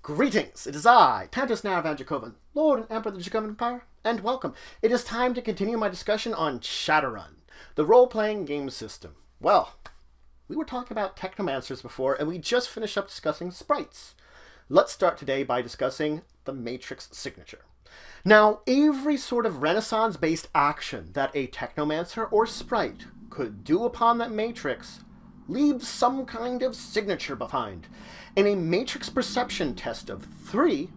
Greetings, it is I, Tantus Naravan Dracovin, Lord and Emperor of the Dracovin Empire, and welcome. It is time to continue my discussion on SHADOWRUN, the role-playing game system. Well, we were talking about technomancers before, and we just finished up discussing sprites. Let's start today by discussing the Matrix signature. Now, every sort of Renaissance-based action that a technomancer or sprite could do upon that matrix leaves some kind of signature behind, and a matrix perception test of 3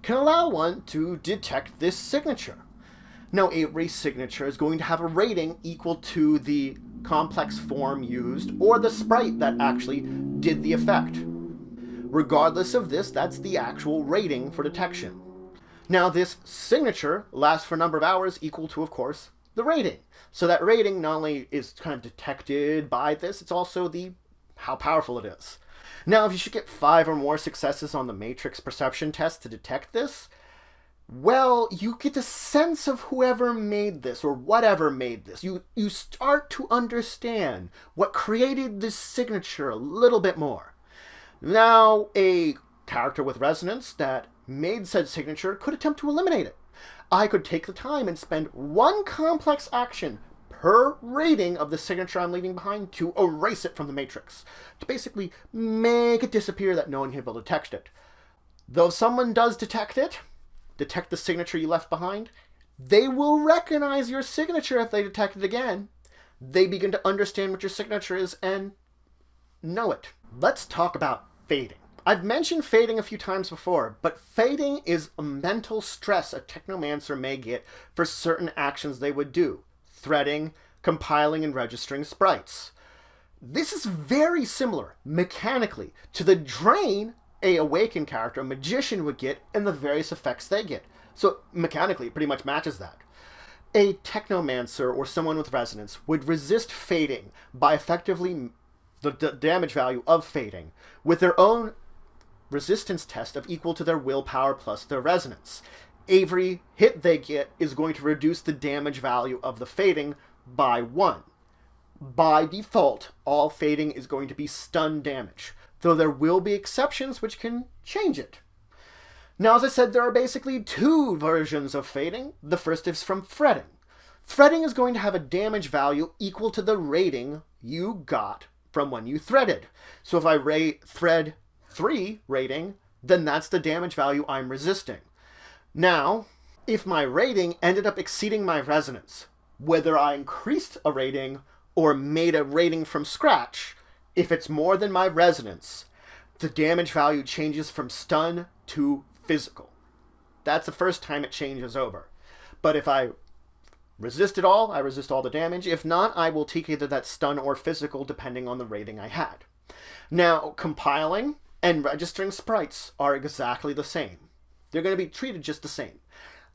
can allow one to detect this signature. Now, every signature is going to have a rating equal to the complex form used or the sprite that actually did the effect. Regardless of this, that's the actual rating for detection. Now, this signature lasts for a number of hours equal to, of course, the rating. So that rating not only is kind of detected by this, it's also how powerful it is. Now, if you should get 5 or more successes on the matrix perception test to detect this, well, you get a sense of whoever made this or whatever made this. You start to understand what created this signature a little bit more. Now, a character with resonance that made said signature could attempt to eliminate it. I could take the time and spend 1 complex action per rating of the signature I'm leaving behind to erase it from the matrix, to basically make it disappear that no one can be able to detect it. Though if someone does detect the signature you left behind, they will recognize your signature if they detect it again. They begin to understand what your signature is and know it. Let's talk about fading. I've mentioned fading a few times before, but fading is a mental stress a technomancer may get for certain actions they would do. Threading, compiling, and registering sprites. This is very similar, mechanically, to the drain a awakened character, a magician, would get and the various effects they get. So mechanically, it pretty much matches that. A technomancer or someone with resonance would resist fading by effectively the damage value of fading with their own resistance test of equal to their willpower plus their resonance. Every hit they get is going to reduce the damage value of the fading by 1. By default, all fading is going to be stun damage, though there will be exceptions which can change it. Now, as I said, there are basically 2 versions of fading. The first is from threading. Threading is going to have a damage value equal to the rating you got from when you threaded. So if I thread 3 rating, then that's the damage value I'm resisting. Now, if my rating ended up exceeding my resonance, whether I increased a rating or made a rating from scratch, if it's more than my resonance, the damage value changes from stun to physical. That's the first time it changes over. But if I resist it all, I resist all the damage. If not, I will take either that stun or physical depending on the rating I had. Now, compiling and registering sprites are exactly the same. They're going to be treated just the same.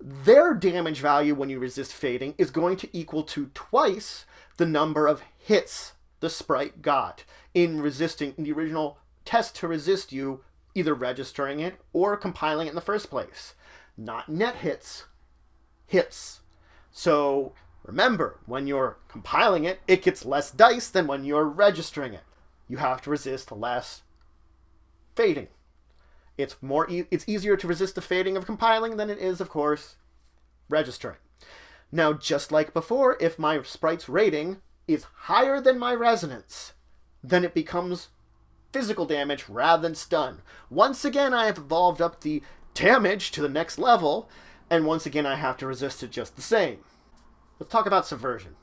Their damage value when you resist fading is going to equal to twice the number of hits the sprite got in resisting the original test to resist you, either registering it or compiling it in the first place. Not net hits, hits. So remember, when you're compiling it, it gets less dice than when you're registering it. You have to resist less fading. It's easier to resist the fading of compiling than it is, of course, registering. Now, just like before, if my sprite's rating is higher than my resonance, then it becomes physical damage rather than stun. Once again, I have evolved up the damage to the next level, and once again, I have to resist it just the same. Let's talk about subversion.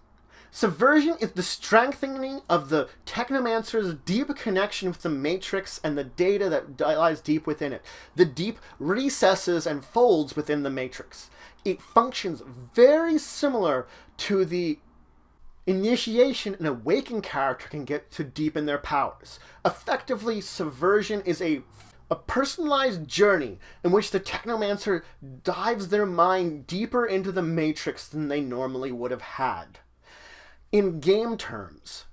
Subversion is the strengthening of the technomancer's deep connection with the matrix and the data that lies deep within it. The deep recesses and folds within the matrix. It functions very similar to the initiation an awakened character can get to deepen their powers. Effectively, subversion is a personalized journey in which the technomancer dives their mind deeper into the matrix than they normally would have had. In game terms,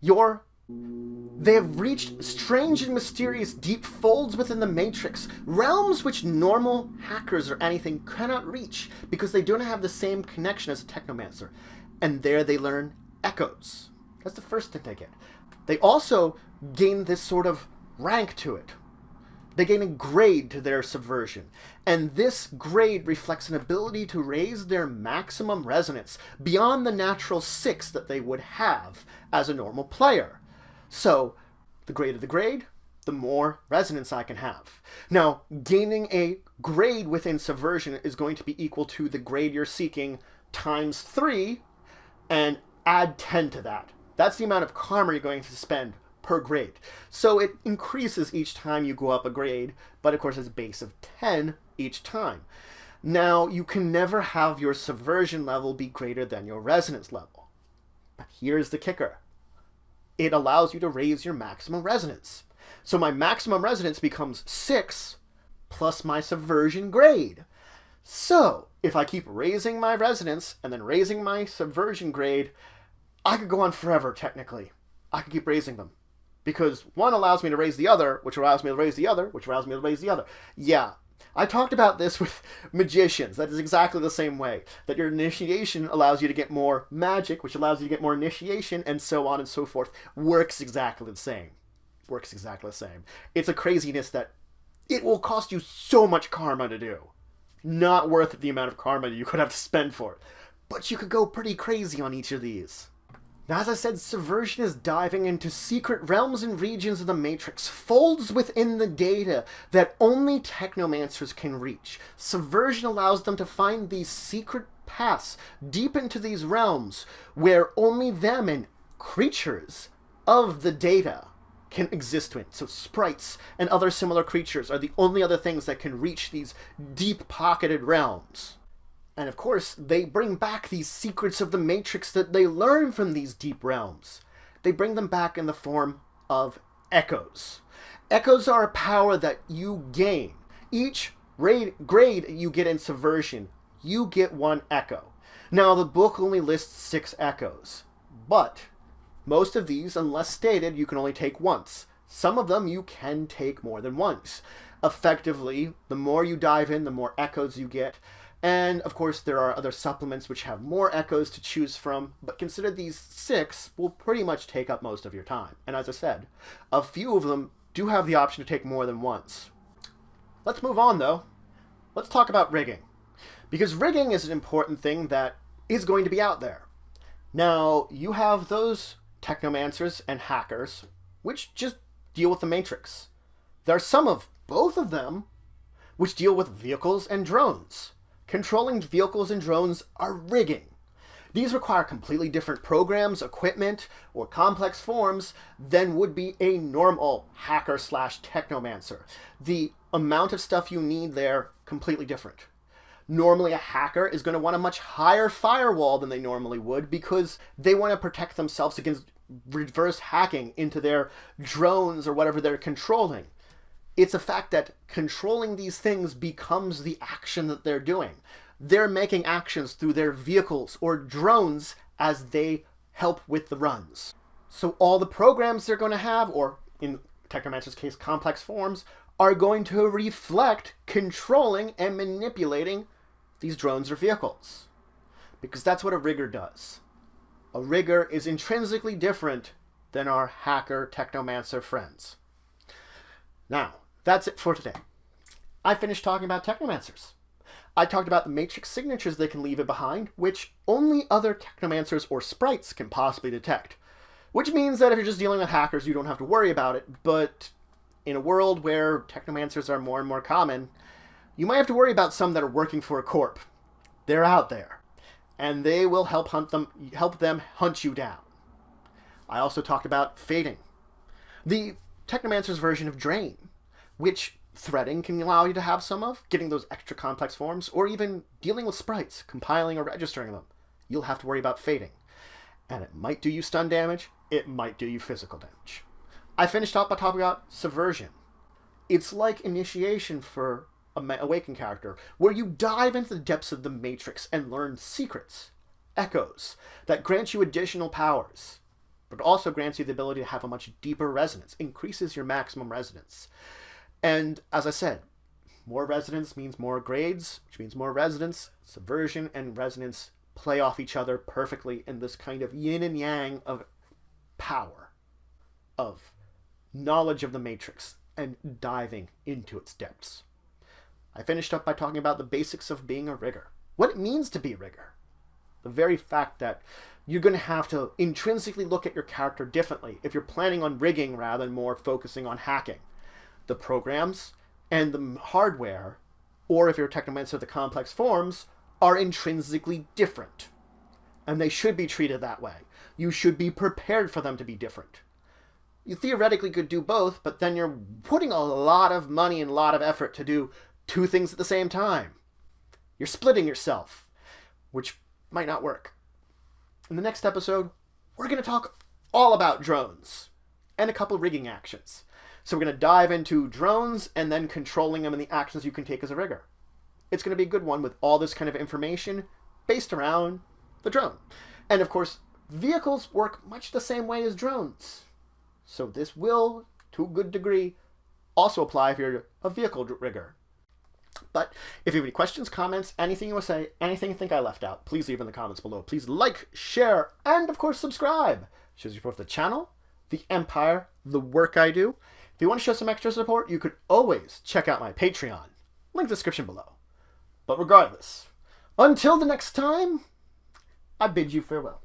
they have reached strange and mysterious deep folds within the matrix, realms which normal hackers or anything cannot reach because they don't have the same connection as a technomancer. And there they learn echoes. That's the first thing they get. They also gain this sort of rank to it. They gain a grade to their subversion. And this grade reflects an ability to raise their maximum resonance beyond the natural 6 that they would have as a normal player. So, the greater the grade, the more resonance I can have. Now, gaining a grade within subversion is going to be equal to the grade you're seeking times 3, and add 10 to that. That's the amount of karma you're going to spend per grade. So it increases each time you go up a grade, but of course it's a base of 10 each time. Now, you can never have your subversion level be greater than your resonance level. But here's the kicker. It allows you to raise your maximum resonance. So my maximum resonance becomes 6 plus my subversion grade. So if I keep raising my resonance and then raising my subversion grade, I could go on forever, technically. I could keep raising them. Because one allows me to raise the other, which allows me to raise the other, which allows me to raise the other. Yeah, I talked about this with magicians. That is exactly the same way. That your initiation allows you to get more magic, which allows you to get more initiation, and so on and so forth. Works exactly the same. Works exactly the same. It's a craziness that it will cost you so much karma to do. Not worth the amount of karma you could have to spend for it. But you could go pretty crazy on each of these. Now, as I said, subversion is diving into secret realms and regions of the Matrix, folds within the data that only technomancers can reach. Subversion allows them to find these secret paths deep into these realms where only them and creatures of the data can exist in. So sprites and other similar creatures are the only other things that can reach these deep-pocketed realms. And of course, they bring back these secrets of the Matrix that they learn from these deep realms. They bring them back in the form of echoes. Echoes are a power that you gain. Each grade you get in subversion, you get 1 echo. Now, the book only lists 6 echoes, but most of these, unless stated, you can only take once. Some of them you can take more than once. Effectively, the more you dive in, the more echoes you get. And, of course, there are other supplements which have more echoes to choose from, but consider these 6 will pretty much take up most of your time. And as I said, a few of them do have the option to take more than once. Let's move on, though. Let's talk about rigging. Because rigging is an important thing that is going to be out there. Now, you have those technomancers and hackers, which just deal with the Matrix. There are some of both of them which deal with vehicles and drones. Controlling vehicles and drones are rigging. These require completely different programs, equipment, or complex forms than would be a normal hacker/technomancer. The amount of stuff you need there, completely different. Normally a hacker is going to want a much higher firewall than they normally would because they want to protect themselves against reverse hacking into their drones or whatever they're controlling. It's a fact that controlling these things becomes the action that they're doing. They're making actions through their vehicles or drones as they help with the runs. So all the programs they're going to have, or in Technomancer's case, complex forms, are going to reflect controlling and manipulating these drones or vehicles. Because that's what a rigger does. A rigger is intrinsically different than our hacker Technomancer friends. Now, that's it for today. I finished talking about technomancers. I talked about the Matrix signatures they can leave behind, which only other technomancers or sprites can possibly detect. Which means that if you're just dealing with hackers, you don't have to worry about it, but in a world where technomancers are more and more common, you might have to worry about some that are working for a corp. They're out there, and they will help them hunt you down. I also talked about fading. The Technomancer's version of Drain, which threading can allow you to have some of, getting those extra complex forms, or even dealing with sprites, compiling or registering them. You'll have to worry about fading. And it might do you stun damage, it might do you physical damage. I finished up by talking about Subversion. It's like initiation for a Awakened character, where you dive into the depths of the Matrix and learn secrets, echoes, that grant you additional powers, but also grants you the ability to have a much deeper resonance, increases your maximum resonance. And as I said, more resonance means more grades, which means more resonance. Subversion and resonance play off each other perfectly in this kind of yin and yang of power, of knowledge of the Matrix, and diving into its depths. I finished up by talking about the basics of being a rigger, what it means to be a rigger, the very fact that you're going to have to intrinsically look at your character differently if you're planning on rigging rather than more focusing on hacking. The programs and the hardware, or if you're a technomancer, the complex forms, are intrinsically different. And they should be treated that way. You should be prepared for them to be different. You theoretically could do both, but then you're putting a lot of money and a lot of effort to do two things at the same time. You're splitting yourself, which might not work. In the next episode, we're going to talk all about drones and a couple rigging actions. So we're going to dive into drones and then controlling them and the actions you can take as a rigger. It's going to be a good one with all this kind of information based around the drone. And of course, vehicles work much the same way as drones. So this will, to a good degree, also apply if you're a vehicle rigger. But if you have any questions, comments, anything you want to say, anything you think I left out, please leave in the comments below. Please like, share, and of course subscribe. Shows you support the channel, the Empire, the work I do. If you want to show some extra support, you could always check out my Patreon. Link in the description below. But regardless, until the next time, I bid you farewell.